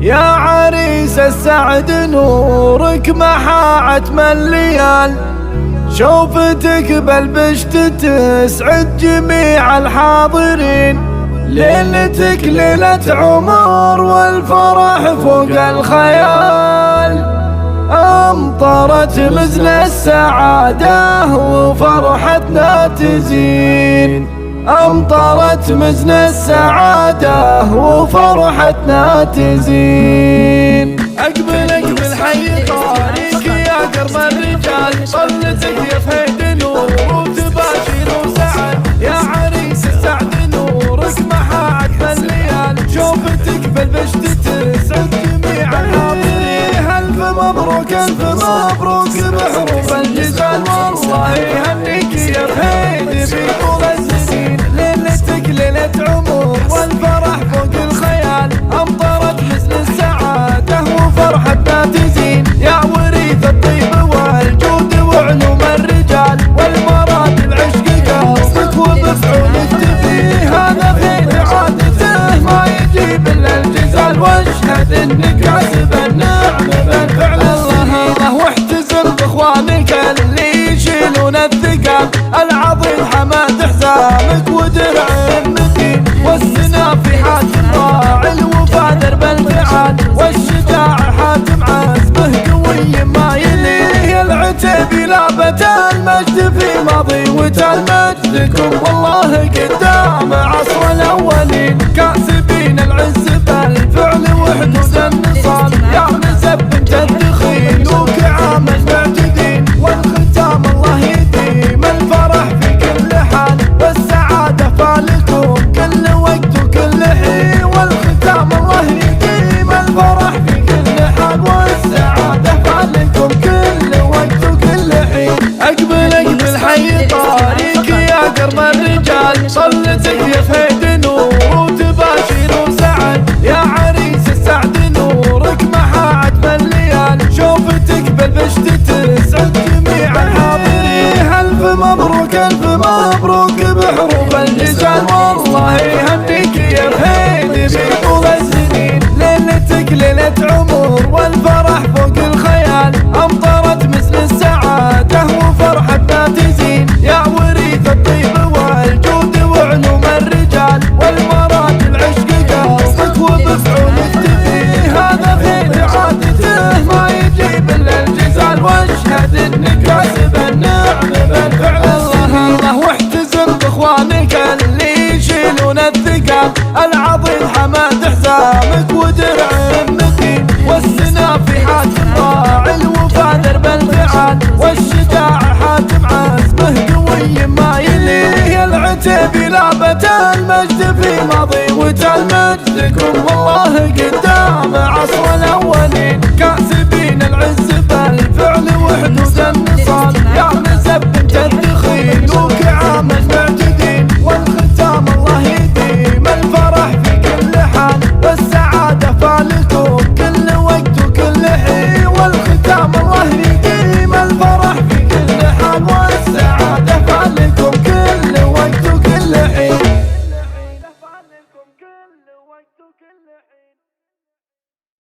يا عريس السعد نورك محاعة من الليال، شوفتك بالبشت تسعد جميع الحاضرين. ليلتك ليلة عمر والفرح فوق الخيال، أمطرت مزن السعادة وفرحتنا تزين. أمطرت مزن السعادة وفرحتنا تزين. أقبل أقبل حي طاريك يا قرب الرجال، طلتك يا فهد نور وتباشر وسعد. يا عريس السعد نورك محاعة الليال، شوفتك بالبشت تسعد جميع الحاضرين. ألف مبروك ألف مبروك بحروف الجزال، والله يهنيك يا فهد في طول السنين. ليلتك ليلة عمر والفرح فوق الخيال، أمطرت مثل السعادة وفرحتنا تزين. يا وريث الطيب والجود وعلوم الرجال، والمراد العشق قصدك وبفعولك تفيه. هذا خير عادته ما يجيب الا الجزال، واشهد انك عسب النعم بالفعل. الله واحتزم باخوانك اللي يشيلون الثقال، العظيم حماد حزامك ودرع المتين، والسنا في حاتم راعي الوفا درب الفعال، والشجاع حاتم عزمه قوي ما يليه. العتيبي لابت المجد في ماضي وتال مجدكم، والله قدام عصر الاولين. كاسبين العز بالفعل وحدود النصال، يا نسب بنت الدخيل وكعام المعتدين. والختام الله يديم الفرح في كل حال، والسعادة فالكم كل وقت وكل حين. والختام الله يديم الفرح في كل حال، والسعادة فالكم كل وقت وكل حين. أقبل أقبل حي طاريك يا قرب الرجال، صلتك يا فهد نور وتباشر وسعد. يا عريس السعد نورك محاعة من الليال، شوفتك بالبشت تسعد جميع الحاضرين. ألف مبروك ألف مبروك بحروف الجزال، والله يهنيك يا فهد في طول السنين. ليلتك ليلة عمر والفرح فوق الخيال، أمطرت مثل السعادة وفرحتنا تزين. يا وريث الطيب والجود وعلوم الرجال، والمراد العشق قصدك وبفعولك تفيه. هذا خير عادته ما يجيب الا الجزال، واشهد انك عسب النعم بالفعل. الله واحتزم باخوانك اللي يشيلون الثقال، العظيم حماد حزامك ودرع المتين، والسنا في حاتم راعي الوفا درب الفعال، والشجاع حاتم عزمه قوي ما يليه. العتيبي لابت المجد في ماضي وتال مجدكم، والله قدام عصر